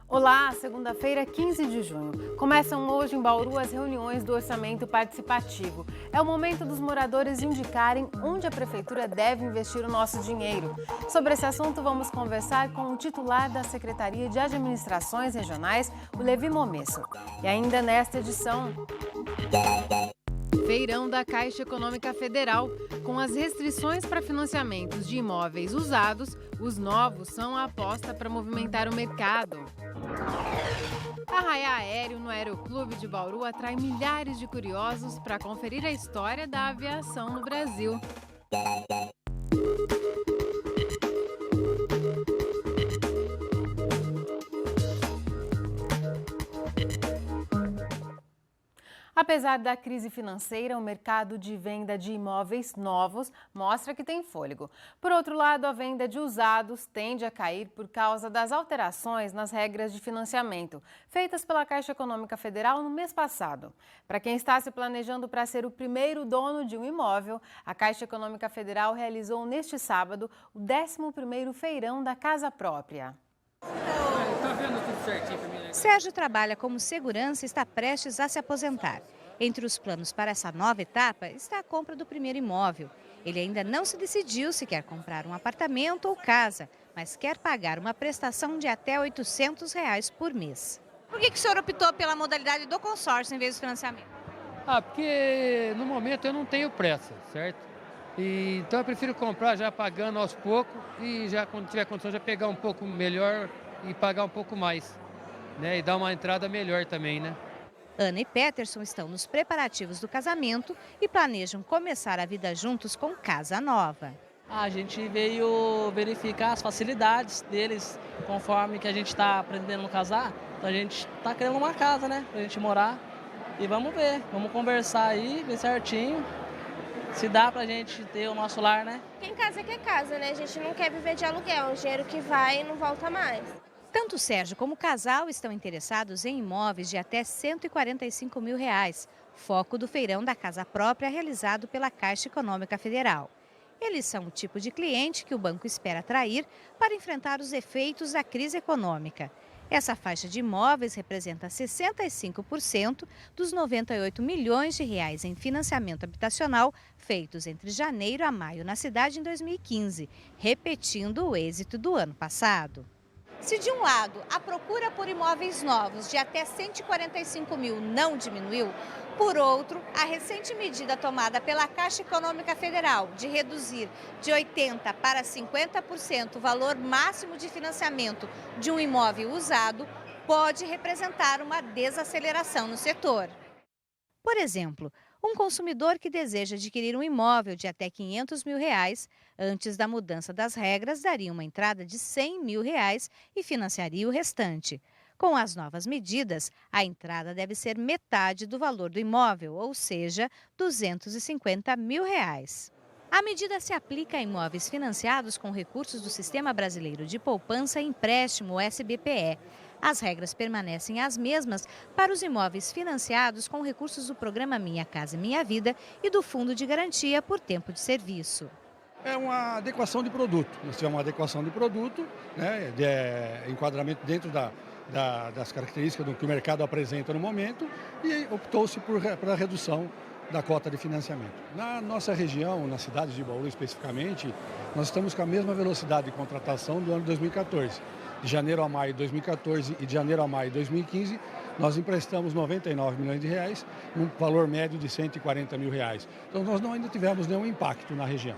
Olá, segunda-feira, 15 de junho. Começam hoje em Bauru as reuniões do orçamento participativo. É o momento dos moradores indicarem onde a prefeitura deve investir o nosso dinheiro. Sobre esse assunto, vamos conversar com o titular da Secretaria de Administrações Regionais, o Levi Momesso. E ainda nesta edição... Feirão da Caixa Econômica Federal. Com as restrições para financiamentos de imóveis usados, os novos são a aposta para movimentar o mercado. Arraiá Aéreo no Aeroclube de Bauru atrai milhares de curiosos para conferir a história da aviação no Brasil. Apesar da crise financeira, o mercado de venda de imóveis novos mostra que tem fôlego. Por outro lado, a venda de usados tende a cair por causa das alterações nas regras de financiamento, feitas pela Caixa Econômica Federal no mês passado. Para quem está se planejando para ser o primeiro dono de um imóvel, a Caixa Econômica Federal realizou neste sábado o 11º Feirão da Casa Própria. Sérgio trabalha como segurança e está prestes a se aposentar. Entre os planos para essa nova etapa está a compra do primeiro imóvel. Ele ainda não se decidiu se quer comprar um apartamento ou casa, mas quer pagar uma prestação de até R$ 800 por mês. Por que o senhor optou pela modalidade do consórcio em vez do financiamento? Porque no momento eu não tenho pressa, certo? Então eu prefiro comprar já pagando aos poucos e já quando tiver condição já pegar um pouco melhor e pagar um pouco mais, né? E dar uma entrada melhor também, né? Ana e Peterson estão nos preparativos do casamento e planejam começar a vida juntos com casa nova. A gente veio verificar as facilidades deles conforme que a gente está aprendendo a casar. Então a gente está querendo uma casa, né? Pra gente morar. E vamos ver, vamos conversar aí, ver certinho. Se dá pra gente ter o nosso lar, né? Quem casa quer casa, né? A gente não quer viver de aluguel, é um dinheiro que vai e não volta mais. Tanto o Sérgio como o casal estão interessados em imóveis de até R$ 145 mil, foco do feirão da casa própria realizado pela Caixa Econômica Federal. Eles são o tipo de cliente que o banco espera atrair para enfrentar os efeitos da crise econômica. Essa faixa de imóveis representa 65% dos R$ 98 milhões em financiamento habitacional feitos entre janeiro a maio na cidade em 2015, repetindo o êxito do ano passado. Se de um lado a procura por imóveis novos de até 145 mil não diminuiu, por outro, a recente medida tomada pela Caixa Econômica Federal de reduzir de 80% para 50% o valor máximo de financiamento de um imóvel usado pode representar uma desaceleração no setor. Por exemplo, um consumidor que deseja adquirir um imóvel de até R$ 500 mil, antes da mudança das regras, daria uma entrada de R$ 100 mil e financiaria o restante. Com as novas medidas, a entrada deve ser metade do valor do imóvel, ou seja, R$ 250 mil. A medida se aplica a imóveis financiados com recursos do Sistema Brasileiro de Poupança e Empréstimo, SBPE. As regras permanecem as mesmas para os imóveis financiados com recursos do programa Minha Casa Minha Vida e do Fundo de Garantia por Tempo de Serviço. É uma adequação de produto. Nós tivemos uma adequação de produto, né, de enquadramento dentro das características do que o mercado apresenta no momento e optou-se pela redução da cota de financiamento. Na nossa região, na cidade de Bauru especificamente, nós estamos com a mesma velocidade de contratação do ano 2014. De janeiro a maio de 2014 e de janeiro a maio de 2015, nós emprestamos R$ 99 milhões, num valor médio de R$ 140 mil. Então nós ainda tivemos nenhum impacto na região.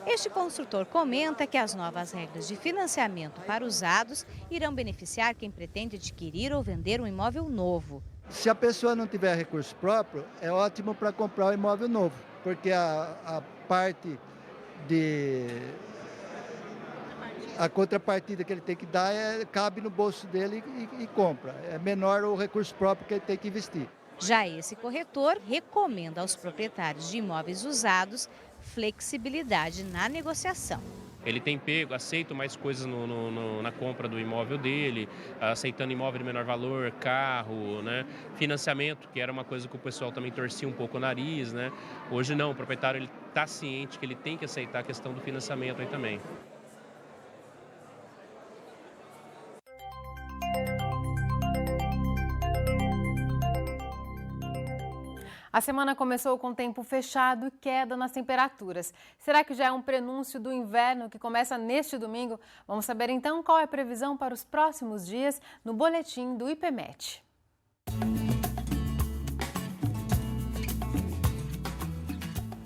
Este construtor comenta que as novas regras de financiamento para usados irão beneficiar quem pretende adquirir ou vender um imóvel novo. Se a pessoa não tiver recurso próprio, é ótimo para comprar um imóvel novo, porque a contrapartida que ele tem que dar cabe no bolso dele e compra. É menor o recurso próprio que ele tem que investir. Já esse corretor recomenda aos proprietários de imóveis usados flexibilidade na negociação. Ele tem aceito mais coisas na compra do imóvel dele, aceitando imóvel de menor valor, carro, né? Financiamento, que era uma coisa que o pessoal também torcia um pouco o nariz, né? Hoje não, o proprietário está ciente que ele tem que aceitar a questão do financiamento aí também. A semana começou com tempo fechado e queda nas temperaturas. Será que já é um prenúncio do inverno que começa neste domingo? Vamos saber então qual é a previsão para os próximos dias no boletim do IPMET.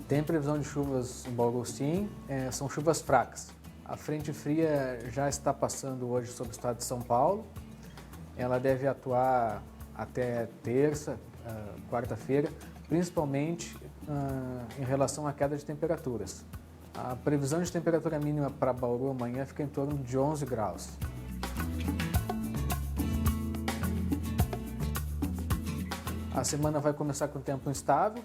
Tem previsão de chuvas em Bauru, sim, são chuvas fracas. A frente fria já está passando hoje sobre o estado de São Paulo. Ela deve atuar até terça, quarta-feira, principalmente em relação à queda de temperaturas. A previsão de temperatura mínima para Bauru amanhã fica em torno de 11 graus. A semana vai começar com tempo instável,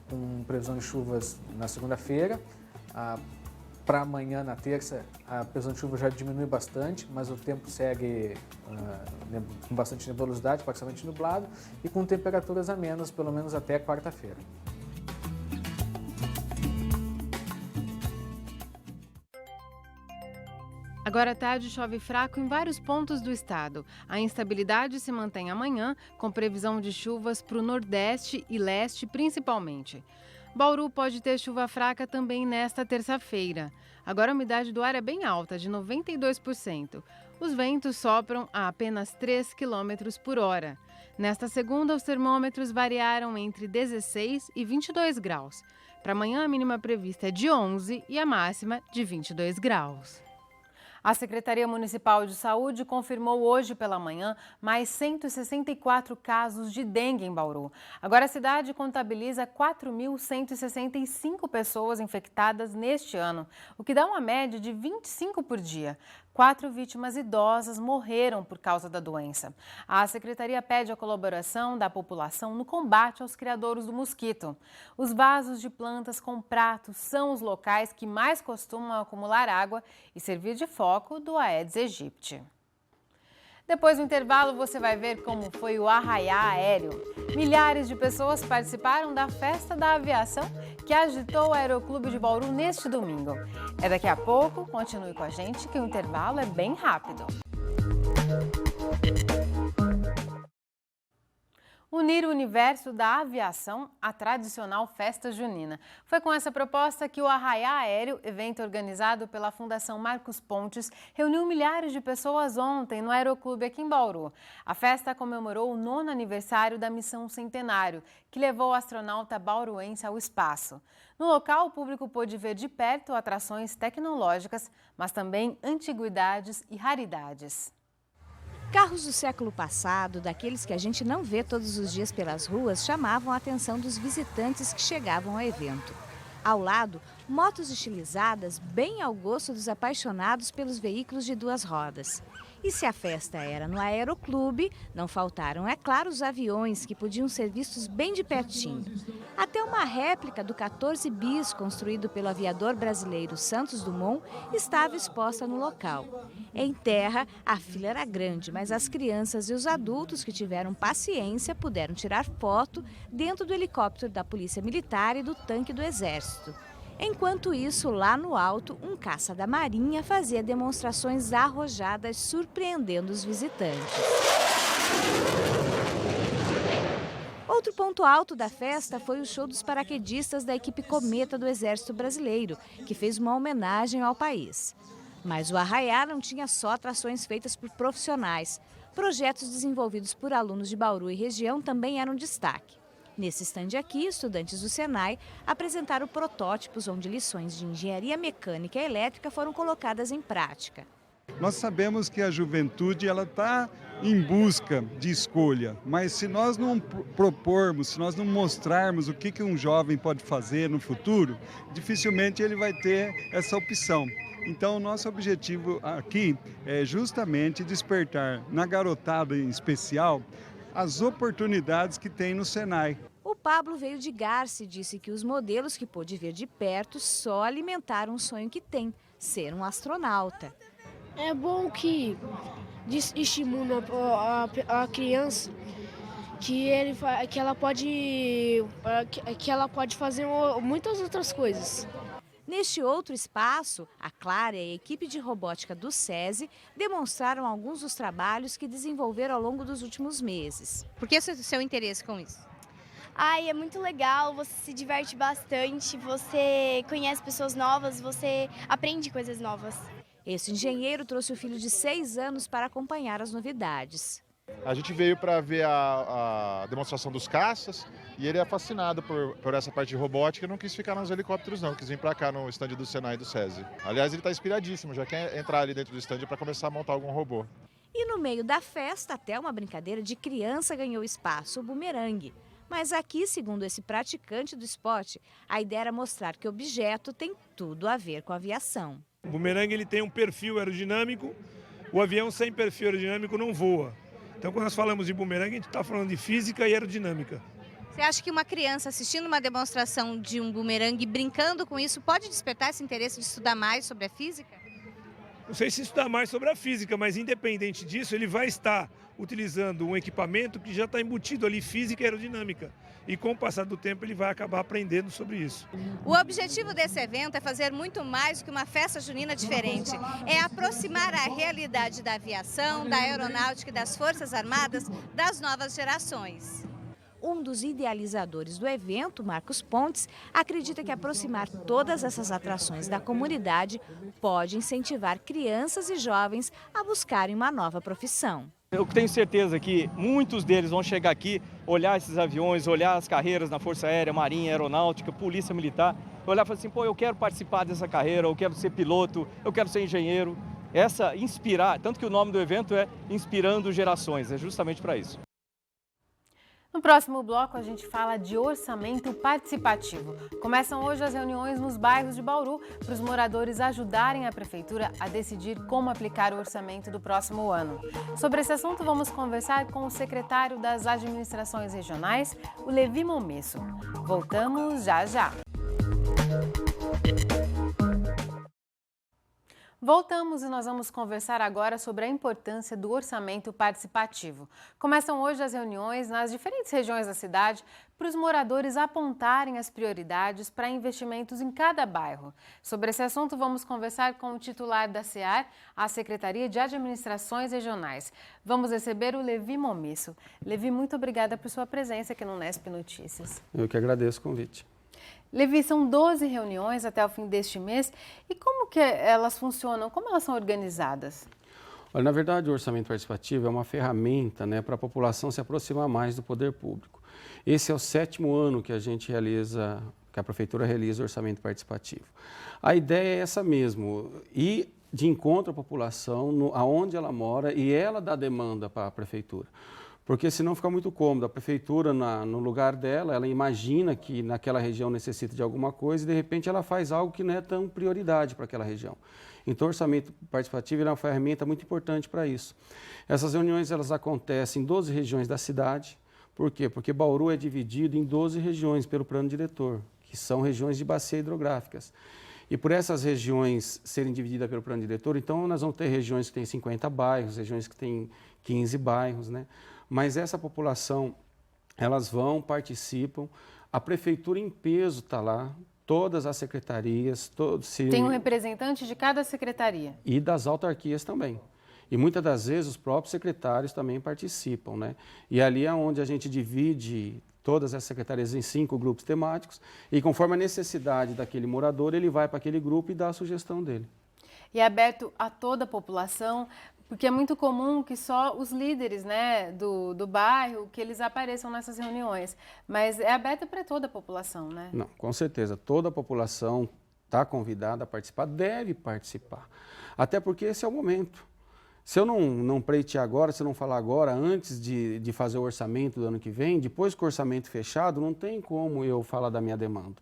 com previsão de chuvas na segunda-feira. Para amanhã, na terça, a previsão de chuva já diminui bastante, mas o tempo segue com bastante nebulosidade, parcialmente nublado, e com temperaturas amenas, pelo menos até quarta-feira. Agora à tarde chove fraco em vários pontos do estado. A instabilidade se mantém amanhã, com previsão de chuvas para o nordeste e leste principalmente. Bauru pode ter chuva fraca também nesta terça-feira. Agora a umidade do ar é bem alta, de 92%. Os ventos sopram a apenas 3 km por hora. Nesta segunda, os termômetros variaram entre 16 e 22 graus. Para amanhã, a mínima prevista é de 11 e a máxima de 22 graus. A Secretaria Municipal de Saúde confirmou hoje pela manhã mais 164 casos de dengue em Bauru. Agora a cidade contabiliza 4.165 pessoas infectadas neste ano, o que dá uma média de 25 por dia. 4 vítimas idosas morreram por causa da doença. A Secretaria pede a colaboração da população no combate aos criadouros do mosquito. Os vasos de plantas com pratos são os locais que mais costumam acumular água e servir de foco do Aedes aegypti. Depois do intervalo, você vai ver como foi o arraiá aéreo. Milhares de pessoas participaram da Festa da Aviação que agitou o Aeroclube de Bauru neste domingo. É daqui a pouco, continue com a gente que o intervalo é bem rápido. Unir o universo da aviação à tradicional festa junina. Foi com essa proposta que o Arraiá Aéreo, evento organizado pela Fundação Marcos Pontes, reuniu milhares de pessoas ontem no Aeroclube aqui em Bauru. A festa comemorou o 9º aniversário da missão Centenário, que levou o astronauta bauruense ao espaço. No local, o público pôde ver de perto atrações tecnológicas, mas também antiguidades e raridades. Carros do século passado, daqueles que a gente não vê todos os dias pelas ruas, chamavam a atenção dos visitantes que chegavam ao evento. Ao lado, motos estilizadas bem ao gosto dos apaixonados pelos veículos de duas rodas. E se a festa era no Aeroclube, não faltaram, é claro, os aviões que podiam ser vistos bem de pertinho. Até uma réplica do 14 bis, construído pelo aviador brasileiro Santos Dumont, estava exposta no local. Em terra, a fila era grande, mas as crianças e os adultos que tiveram paciência puderam tirar foto dentro do helicóptero da Polícia Militar e do tanque do Exército. Enquanto isso, lá no alto, um caça da Marinha fazia demonstrações arrojadas, surpreendendo os visitantes. Outro ponto alto da festa foi o show dos paraquedistas da equipe Cometa do Exército Brasileiro, que fez uma homenagem ao país. Mas o Arraiá não tinha só atrações feitas por profissionais. Projetos desenvolvidos por alunos de Bauru e região também eram destaque. Nesse estande aqui, estudantes do Senai apresentaram protótipos onde lições de engenharia mecânica e elétrica foram colocadas em prática. Nós sabemos que a juventude está em busca de escolha, mas se nós não propormos, se nós não mostrarmos o que um jovem pode fazer no futuro, dificilmente ele vai ter essa opção. Então, o nosso objetivo aqui é justamente despertar na garotada em especial as oportunidades que tem no Senai. O Pablo veio de Garça e disse que os modelos que pôde ver de perto só alimentaram o sonho que tem, ser um astronauta. É bom que estimula a criança que ela pode fazer muitas outras coisas. Neste outro espaço, a Clara e a equipe de robótica do SESI demonstraram alguns dos trabalhos que desenvolveram ao longo dos últimos meses. Por que seu interesse com isso? Ai, é muito legal, você se diverte bastante, você conhece pessoas novas, você aprende coisas novas. Esse engenheiro trouxe o filho de 6 anos para acompanhar as novidades. A gente veio para ver a demonstração dos caças e ele é fascinado por essa parte de robótica e não quis ficar nos helicópteros não, quis vir para cá no stand do Senai e do SESI. Aliás, ele está inspiradíssimo, já quer entrar ali dentro do stand para começar a montar algum robô. E no meio da festa, até uma brincadeira de criança ganhou espaço, o bumerangue. Mas aqui, segundo esse praticante do esporte, a ideia era mostrar que o objeto tem tudo a ver com a aviação. O bumerangue ele tem um perfil aerodinâmico, o avião sem perfil aerodinâmico não voa. Então, quando nós falamos de bumerangue, a gente está falando de física e aerodinâmica. Você acha que uma criança assistindo uma demonstração de um bumerangue, brincando com isso, pode despertar esse interesse de estudar mais sobre a física? Não sei se estudar mais sobre a física, mas independente disso, ele vai estar utilizando um equipamento que já está embutido ali física e aerodinâmica. E com o passar do tempo ele vai acabar aprendendo sobre isso. O objetivo desse evento é fazer muito mais do que uma festa junina diferente. É aproximar a realidade da aviação, da aeronáutica e das Forças Armadas das novas gerações. Um dos idealizadores do evento, Marcos Pontes, acredita que aproximar todas essas atrações da comunidade pode incentivar crianças e jovens a buscarem uma nova profissão. Eu tenho certeza que muitos deles vão chegar aqui, olhar esses aviões, olhar as carreiras na Força Aérea, Marinha, Aeronáutica, Polícia Militar, olhar e falar assim, pô, eu quero participar dessa carreira, eu quero ser piloto, eu quero ser engenheiro. Inspirar, tanto que o nome do evento é Inspirando Gerações, é justamente para isso. No próximo bloco, a gente fala de orçamento participativo. Começam hoje as reuniões nos bairros de Bauru para os moradores ajudarem a prefeitura a decidir como aplicar o orçamento do próximo ano. Sobre esse assunto, vamos conversar com o secretário das Administrações Regionais, o Levi Momesso. Voltamos já já. Voltamos e nós vamos conversar agora sobre a importância do orçamento participativo. Começam hoje as reuniões nas diferentes regiões da cidade para os moradores apontarem as prioridades para investimentos em cada bairro. Sobre esse assunto, vamos conversar com o titular da SEAR, a Secretaria de Administrações Regionais. Vamos receber o Levi Momesso. Levi, muito obrigada por sua presença aqui no Nesp Notícias. Eu que agradeço o convite. Levi, são 12 reuniões até o fim deste mês. E como que elas funcionam? Como elas são organizadas? Olha, na verdade, o orçamento participativo é uma ferramenta, né, para a população se aproximar mais do poder público. Esse é o 7º ano que a Prefeitura realiza o orçamento participativo. A ideia é essa mesmo, ir de encontro à população, aonde ela mora, e ela dá demanda para a Prefeitura. Porque senão fica muito cômodo. A prefeitura, no lugar dela, ela imagina que naquela região necessita de alguma coisa e, de repente, ela faz algo que não é tão prioridade para aquela região. Então, o orçamento participativo é uma ferramenta muito importante para isso. Essas reuniões elas acontecem em 12 regiões da cidade. Por quê? Porque Bauru é dividido em 12 regiões pelo plano diretor, que são regiões de bacia hidrográficas. E por essas regiões serem divididas pelo plano diretor, então nós vamos ter regiões que têm 50 bairros, regiões que têm 15 bairros, né? Mas essa população, elas vão, participam, a prefeitura em peso está lá, todas as secretarias. Tem um representante de cada secretaria. E das autarquias também. E muitas das vezes os próprios secretários também participam, né? E ali é onde a gente divide todas as secretarias em 5 grupos temáticos e conforme a necessidade daquele morador, ele vai para aquele grupo e dá a sugestão dele. E é aberto a toda a população? Porque é muito comum que só os líderes, né, do bairro, que eles apareçam nessas reuniões. Mas é aberto para toda a população, né? Não, com certeza. Toda a população está convidada a participar, deve participar. Até porque esse é o momento. Se eu não pleitear agora, se eu não falar agora, antes de fazer o orçamento do ano que vem, depois que o orçamento fechado, não tem como eu falar da minha demanda.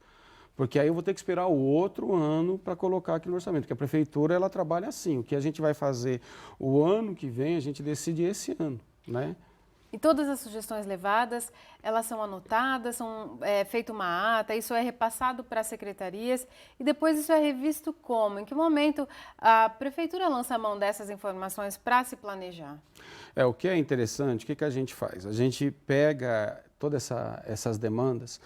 Porque aí eu vou ter que esperar o outro ano para colocar aqui no orçamento, porque a prefeitura ela trabalha assim, o que a gente vai fazer o ano que vem, a gente decide esse ano, né? E todas as sugestões levadas, elas são anotadas, feita uma ata, isso é repassado para as secretarias e depois isso é revisto como? Em que momento a prefeitura lança a mão dessas informações para se planejar? O que é interessante, o que a gente faz? A gente pega todas essas demandas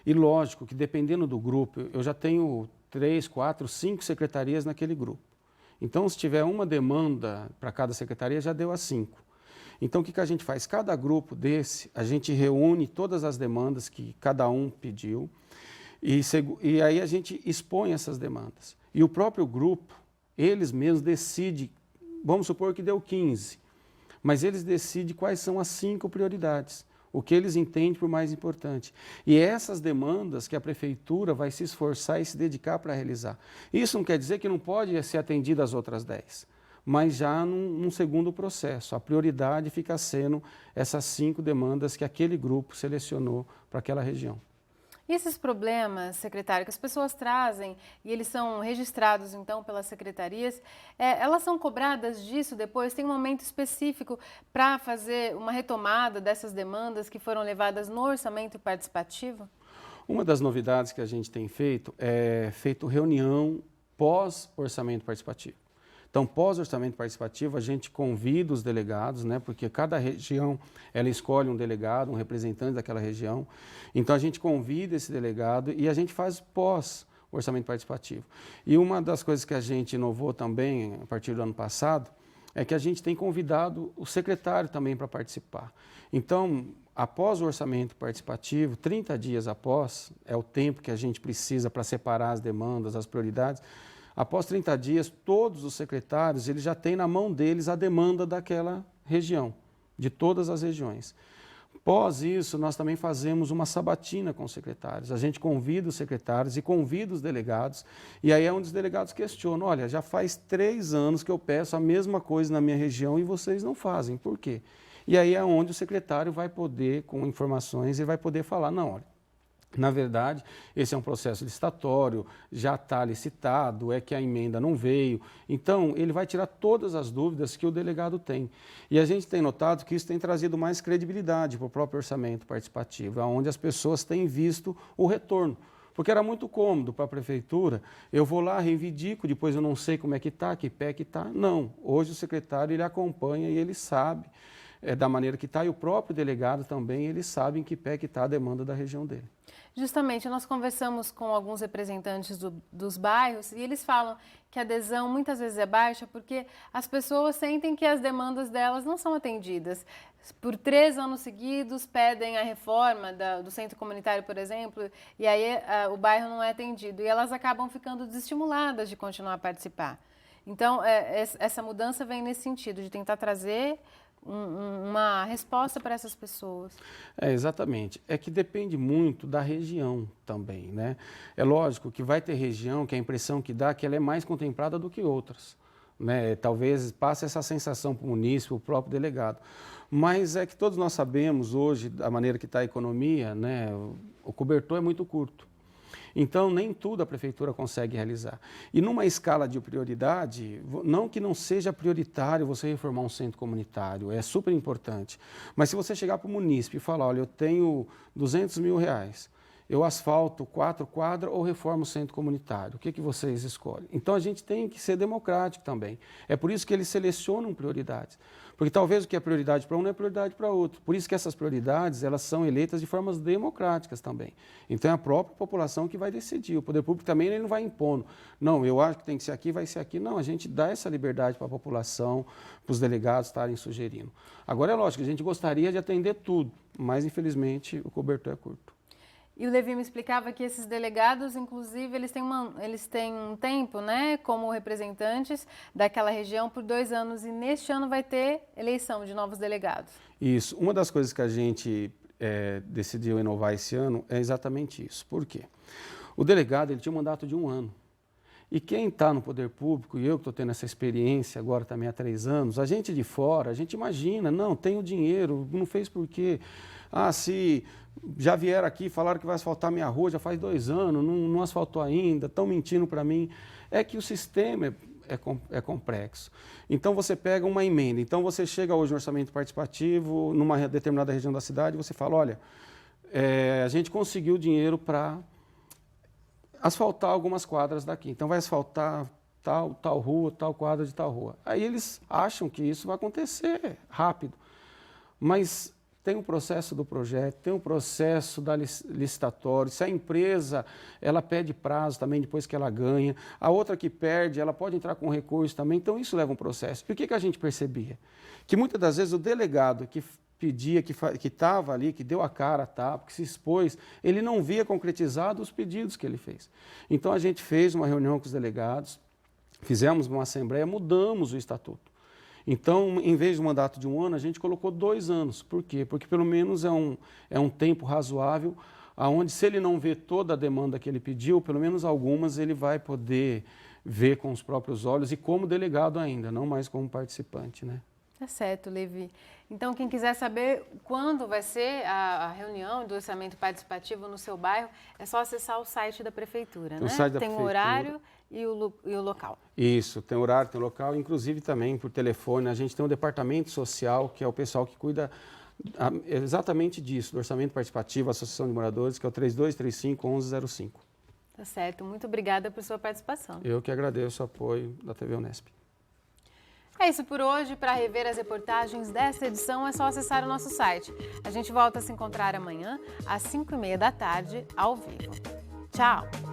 e lógico que dependendo do grupo, eu já tenho 3, 4, 5 secretarias naquele grupo. Então, se tiver uma demanda para cada secretaria, já deu a 5. Então, o que a gente faz? Cada grupo desse, a gente reúne todas as demandas que cada um pediu e aí a gente expõe essas demandas. E o próprio grupo, eles mesmos decidem, vamos supor que deu 15, mas eles decidem quais são as 5 prioridades, o que eles entendem por mais importante. E essas demandas que a prefeitura vai se esforçar e se dedicar para realizar. Isso não quer dizer que não pode ser atendida as outras 10, mas já num segundo processo. A prioridade fica sendo essas 5 demandas que aquele grupo selecionou para aquela região. E esses problemas, secretário, que as pessoas trazem e eles são registrados, então, pelas secretarias, elas são cobradas disso depois? Tem um momento específico para fazer uma retomada dessas demandas que foram levadas no orçamento participativo? Uma das novidades que a gente tem feito é reunião pós-orçamento participativo. Então, pós-orçamento participativo, a gente convida os delegados, né, porque cada região ela escolhe um delegado, um representante daquela região. Então, a gente convida esse delegado e a gente faz pós-orçamento participativo. E uma das coisas que a gente inovou também, a partir do ano passado, é que a gente tem convidado o secretário também para participar. Então, após o orçamento participativo, 30 dias após, é o tempo que a gente precisa para separar as demandas, as prioridades. Após 30 dias, todos os secretários eles já têm na mão deles a demanda daquela região, de todas as regiões. Após isso, nós também fazemos uma sabatina com os secretários. A gente convida os secretários e convida os delegados, e aí é onde os delegados questionam, olha, já faz 3 anos que eu peço a mesma coisa na minha região e vocês não fazem, por quê? E aí é onde o secretário vai poder, com informações, ele vai poder falar, não, olha, na verdade, esse é um processo licitatório, já está licitado, é que a emenda não veio. Então, ele vai tirar todas as dúvidas que o delegado tem. E a gente tem notado que isso tem trazido mais credibilidade para o próprio orçamento participativo, onde as pessoas têm visto o retorno. Porque era muito cômodo para a prefeitura, eu vou lá, reivindico, depois eu não sei como é que está, que pé que está. Não, hoje o secretário ele acompanha e ele sabe da maneira que está, e o próprio delegado também, ele sabe em que pé que está a demanda da região dele. Justamente, nós conversamos com alguns representantes dos bairros e eles falam que a adesão muitas vezes é baixa porque as pessoas sentem que as demandas delas não são atendidas. Por 3 anos seguidos pedem a reforma do centro comunitário, por exemplo, e aí o bairro não é atendido e elas acabam ficando desestimuladas de continuar a participar. Então, essa mudança vem nesse sentido, de tentar trazer uma resposta para essas pessoas. Exatamente. É que depende muito da região também, né? É lógico que vai ter região que a impressão que dá é que ela é mais contemplada do que outras, né? Talvez passe essa sensação para o munícipe, o próprio delegado. Mas é que todos nós sabemos hoje, da maneira que está a economia, né? O cobertor é muito curto. Então, nem tudo a prefeitura consegue realizar. E numa escala de prioridade, não que não seja prioritário você reformar um centro comunitário, é super importante. Mas se você chegar para o munícipe e falar, olha, eu tenho R$200 mil, eu asfalto 4 quadras ou reformo o centro comunitário, o que vocês escolhem? Então, a gente tem que ser democrático também. É por isso que eles selecionam prioridades. Porque talvez o que é prioridade para um não é prioridade para outro. Por isso que essas prioridades, elas são eleitas de formas democráticas também. Então, é a própria população que vai decidir. O poder público também ele não vai impondo. Não, eu acho que tem que ser aqui, vai ser aqui. Não, a gente dá essa liberdade para a população, para os delegados estarem sugerindo. Agora, é lógico, a gente gostaria de atender tudo, mas, infelizmente, o cobertor é curto. E o Levi me explicava que esses delegados, inclusive, eles têm um tempo, né, como representantes daquela região por 2 anos e neste ano vai ter eleição de novos delegados. Isso. Uma das coisas que a gente decidiu inovar esse ano é exatamente isso. Por quê? O delegado ele tinha um mandato de 1 ano. E quem está no poder público, e eu que estou tendo essa experiência agora também há 3 anos, a gente de fora, a gente imagina, não, tem o dinheiro, não fez por quê? Ah, se já vieram aqui, falaram que vai asfaltar minha rua, já faz 2 anos, não asfaltou ainda, estão mentindo para mim. É que o sistema é complexo. Então, você pega uma emenda, então você chega hoje no orçamento participativo, numa determinada região da cidade, você fala, olha, a gente conseguiu dinheiro para asfaltar algumas quadras daqui, então vai asfaltar tal rua, tal quadra de tal rua. Aí eles acham que isso vai acontecer rápido, mas tem o processo do projeto, tem o processo da licitatória. Se a empresa ela pede prazo também depois que ela ganha, a outra que perde, ela pode entrar com recurso também, então isso leva um processo. E o que a gente percebia? Que muitas das vezes o delegado que pedia, que estava ali, que deu a cara a tapa, que se expôs, ele não via concretizado os pedidos que ele fez. Então a gente fez uma reunião com os delegados, fizemos uma assembleia, mudamos o estatuto. Então, em vez de um mandato de 1 ano, a gente colocou 2 anos. Por quê? Porque pelo menos é um tempo razoável, onde se ele não vê toda a demanda que ele pediu, pelo menos algumas ele vai poder ver com os próprios olhos e como delegado ainda, não mais como participante, né? Tá certo, Levi. Então, quem quiser saber quando vai ser a reunião do orçamento participativo no seu bairro, é só acessar o site da prefeitura, né? Tem o horário e o local. Isso, tem horário, tem local, inclusive também por telefone. A gente tem um departamento social, que é o pessoal que cuida exatamente disso, do orçamento participativo, Associação de Moradores, que é o 3235-1105. Tá certo. Muito obrigada por sua participação. Eu que agradeço o apoio da TV Unesp. É isso por hoje. Para rever as reportagens desta edição, é só acessar o nosso site. A gente volta a se encontrar amanhã, às 5h30 da tarde, ao vivo. Tchau!